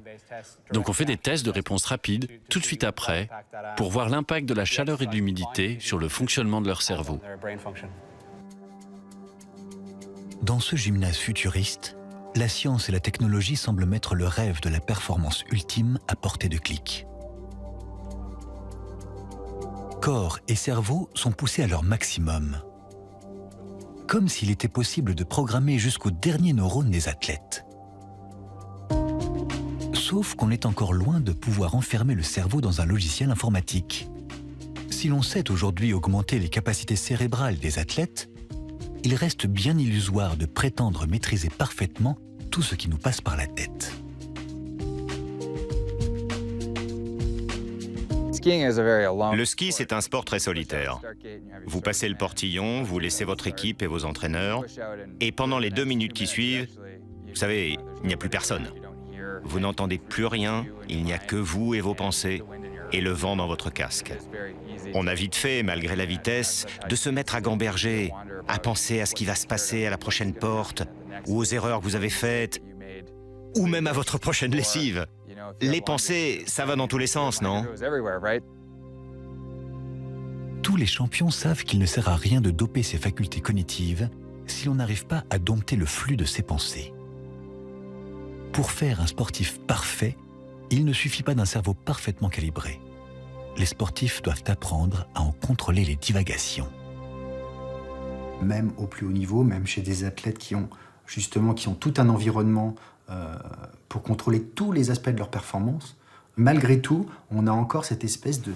Donc on fait des tests de réponse rapide tout de suite après pour voir l'impact de la chaleur et de l'humidité sur le fonctionnement de leur cerveau. Dans ce gymnase futuriste, la science et la technologie semblent mettre le rêve de la performance ultime à portée de clic. Corps et cerveau sont poussés à leur maximum. Comme s'il était possible de programmer jusqu'au dernier neurone des athlètes. Sauf qu'on est encore loin de pouvoir enfermer le cerveau dans un logiciel informatique. Si l'on sait aujourd'hui augmenter les capacités cérébrales des athlètes, il reste bien illusoire de prétendre maîtriser parfaitement tout ce qui nous passe par la tête. Le ski, c'est un sport très solitaire. Vous passez le portillon, vous laissez votre équipe et vos entraîneurs, et pendant les 2 minutes qui suivent, vous savez, il n'y a plus personne. Vous n'entendez plus rien, il n'y a que vous et vos pensées, et le vent dans votre casque. On a vite fait, malgré la vitesse, de se mettre à gamberger, à penser à ce qui va se passer à la prochaine porte, ou aux erreurs que vous avez faites, ou même à votre prochaine lessive. Les pensées, ça va dans tous les sens, non? Tous les champions savent qu'il ne sert à rien de doper ses facultés cognitives si l'on n'arrive pas à dompter le flux de ses pensées. Pour faire un sportif parfait, il ne suffit pas d'un cerveau parfaitement calibré. Les sportifs doivent apprendre à en contrôler les divagations. Même au plus haut niveau, même chez des athlètes qui ont tout un environnement pour contrôler tous les aspects de leur performance, malgré tout, on a encore cette espèce de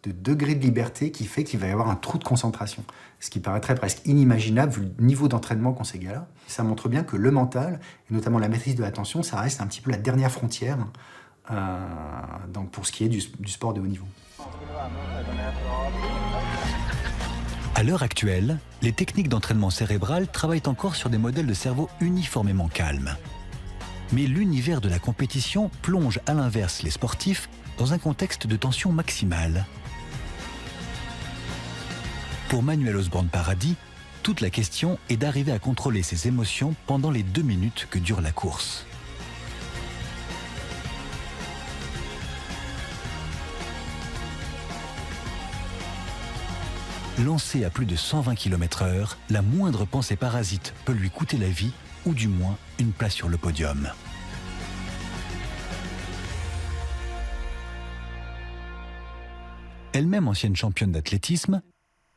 degré de liberté qui fait qu'il va y avoir un trou de concentration. Ce qui paraîtrait presque inimaginable vu le niveau d'entraînement qu'ont ces gars-là. Ça montre bien que le mental, et notamment la maîtrise de l'attention, ça reste un petit peu la dernière frontière donc pour ce qui est du sport de haut niveau. À l'heure actuelle, les techniques d'entraînement cérébral travaillent encore sur des modèles de cerveau uniformément calmes. Mais l'univers de la compétition plonge à l'inverse les sportifs dans un contexte de tension maximale. Pour Manuel Osborne-Paradis, toute la question est d'arriver à contrôler ses émotions pendant les 2 minutes que dure la course. Lancé à plus de 120 km/h, la moindre pensée parasite peut lui coûter la vie ou du moins une place sur le podium. Elle-même ancienne championne d'athlétisme,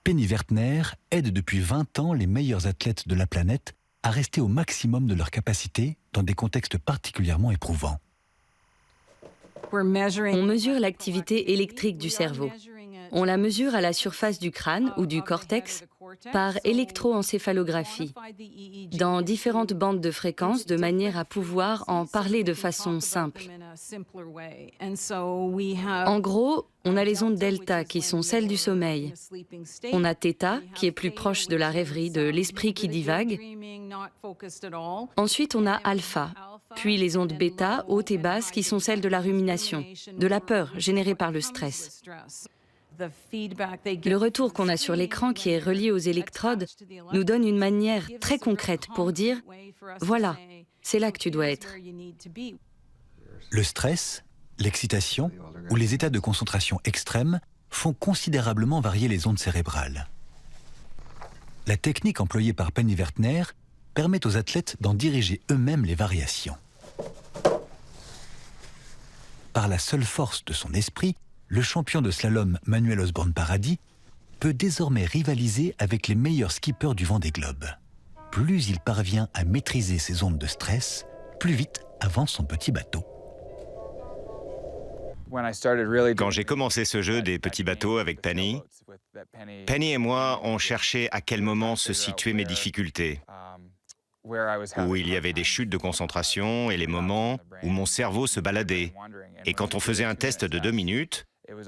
Penny Wertner aide depuis 20 ans les meilleurs athlètes de la planète à rester au maximum de leur capacité dans des contextes particulièrement éprouvants. On mesure l'activité électrique du cerveau. On la mesure à la surface du crâne ou du cortex par électroencéphalographie, dans différentes bandes de fréquences, de manière à pouvoir en parler de façon simple. En gros, on a les ondes delta qui sont celles du sommeil. On a θ qui est plus proche de la rêverie, de l'esprit qui divague. Ensuite, on a alpha, puis les ondes bêta, hautes et basses, qui sont celles de la rumination, de la peur générée par le stress. Le retour qu'on a sur l'écran, qui est relié aux électrodes, nous donne une manière très concrète pour dire « Voilà, c'est là que tu dois être ». Le stress, l'excitation ou les états de concentration extrêmes font considérablement varier les ondes cérébrales. La technique employée par Penny Wertner permet aux athlètes d'en diriger eux-mêmes les variations. Par la seule force de son esprit, le champion de slalom Manuel Osborne-Paradis peut désormais rivaliser avec les meilleurs skippers du Vendée Globe. Plus il parvient à maîtriser ses ondes de stress, plus vite avance son petit bateau. Quand j'ai commencé ce jeu des petits bateaux avec Penny et moi, on cherchait à quel moment se situaient mes difficultés, où il y avait des chutes de concentration et les moments où mon cerveau se baladait. Et quand on faisait un test de 2 minutes,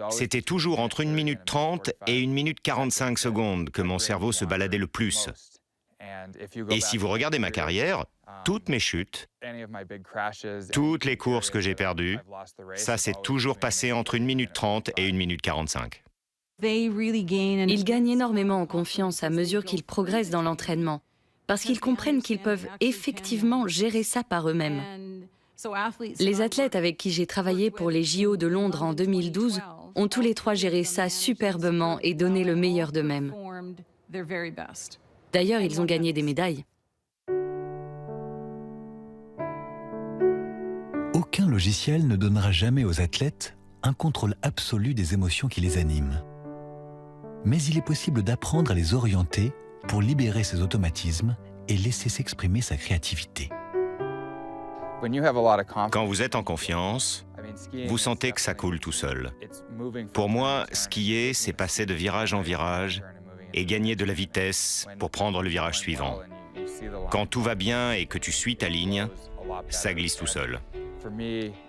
c'était toujours entre 1 minute 30 et 1 minute 45 secondes que mon cerveau se baladait le plus. Et si vous regardez ma carrière, toutes mes chutes, toutes les courses que j'ai perdues, ça s'est toujours passé entre 1 minute 30 et 1 minute 45. Ils gagnent énormément en confiance à mesure qu'ils progressent dans l'entraînement, parce qu'ils comprennent qu'ils peuvent effectivement gérer ça par eux-mêmes. Les athlètes avec qui j'ai travaillé pour les JO de Londres en 2012 ont tous les 3 géré ça superbement et donné le meilleur d'eux-mêmes. D'ailleurs, ils ont gagné des médailles. Aucun logiciel ne donnera jamais aux athlètes un contrôle absolu des émotions qui les animent. Mais il est possible d'apprendre à les orienter pour libérer ses automatismes et laisser s'exprimer sa créativité. Quand vous êtes en confiance, vous sentez que ça coule tout seul. Pour moi, skier, c'est passer de virage en virage et gagner de la vitesse pour prendre le virage suivant. Quand tout va bien et que tu suis ta ligne, ça glisse tout seul.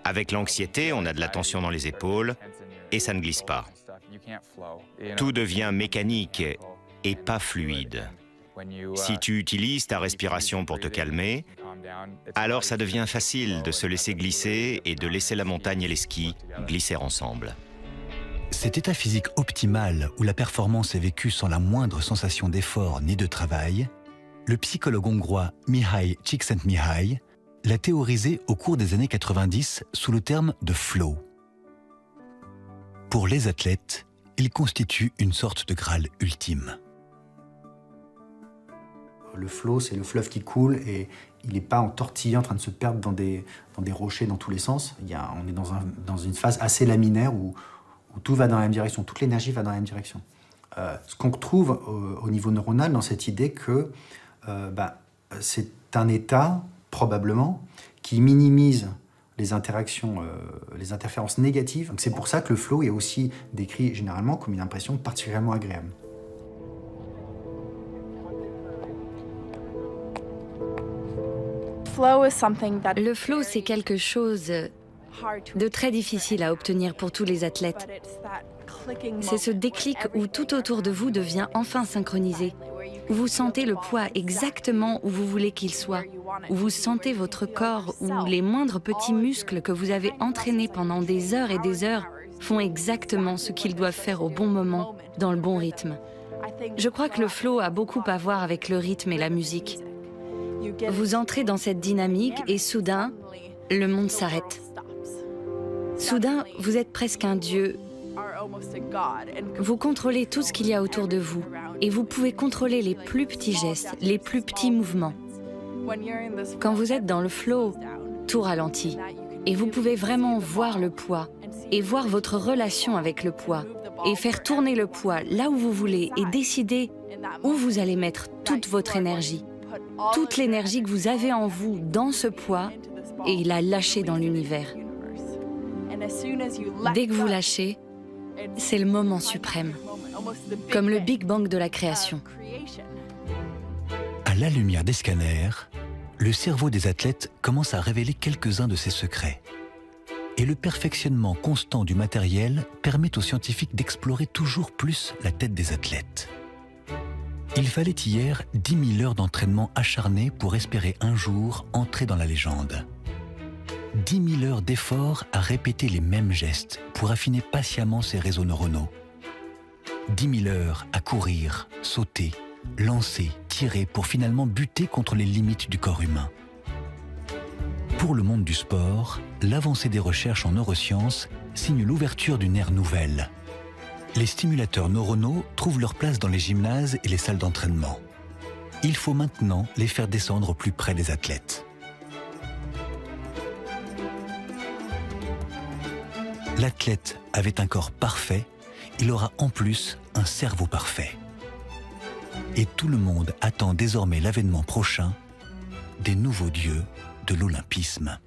Avec l'anxiété, on a de la tension dans les épaules et ça ne glisse pas. Tout devient mécanique et pas fluide. Si tu utilises ta respiration pour te calmer, alors ça devient facile de se laisser glisser et de laisser la montagne et les skis glisser ensemble. Cet état physique optimal où la performance est vécue sans la moindre sensation d'effort ni de travail, le psychologue hongrois Mihály Csikszentmihalyi l'a théorisé au cours des années 90 sous le terme de flow. Pour les athlètes, il constitue une sorte de Graal ultime. Le flow, c'est le fleuve qui coule et il n'est pas entortillé en train de se perdre dans des rochers dans tous les sens. On est dans une phase assez laminaire où tout va dans la même direction, toute l'énergie va dans la même direction. Ce qu'on retrouve au niveau neuronal dans cette idée que c'est un état, probablement, qui minimise les interactions, les interférences négatives. C'est pour ça que le flow est aussi décrit généralement comme une impression particulièrement agréable. Le flow, c'est quelque chose de très difficile à obtenir pour tous les athlètes. C'est ce déclic où tout autour de vous devient enfin synchronisé, où vous sentez le poids exactement où vous voulez qu'il soit, où vous sentez votre corps, où les moindres petits muscles que vous avez entraînés pendant des heures et des heures font exactement ce qu'ils doivent faire au bon moment, dans le bon rythme. Je crois que le flow a beaucoup à voir avec le rythme et la musique. Vous entrez dans cette dynamique et soudain, le monde s'arrête. Soudain, vous êtes presque un dieu. Vous contrôlez tout ce qu'il y a autour de vous et vous pouvez contrôler les plus petits gestes, les plus petits mouvements. Quand vous êtes dans le flow, tout ralentit. Et vous pouvez vraiment voir le poids et voir votre relation avec le poids et faire tourner le poids là où vous voulez et décider où vous allez mettre toute votre énergie. Toute l'énergie que vous avez en vous dans ce poids et la lâcher dans l'univers. Dès que vous lâchez, c'est le moment suprême, comme le Big Bang de la création. À la lumière des scanners, le cerveau des athlètes commence à révéler quelques-uns de ses secrets. Et le perfectionnement constant du matériel permet aux scientifiques d'explorer toujours plus la tête des athlètes. Il fallait hier 10 000 heures d'entraînement acharné pour espérer un jour entrer dans la légende. 10 000 heures d'efforts à répéter les mêmes gestes pour affiner patiemment ses réseaux neuronaux. 10 000 heures à courir, sauter, lancer, tirer pour finalement buter contre les limites du corps humain. Pour le monde du sport, l'avancée des recherches en neurosciences signe l'ouverture d'une ère nouvelle. Les stimulateurs neuronaux trouvent leur place dans les gymnases et les salles d'entraînement. Il faut maintenant les faire descendre au plus près des athlètes. L'athlète avait un corps parfait, il aura en plus un cerveau parfait. Et tout le monde attend désormais l'avènement prochain des nouveaux dieux de l'olympisme.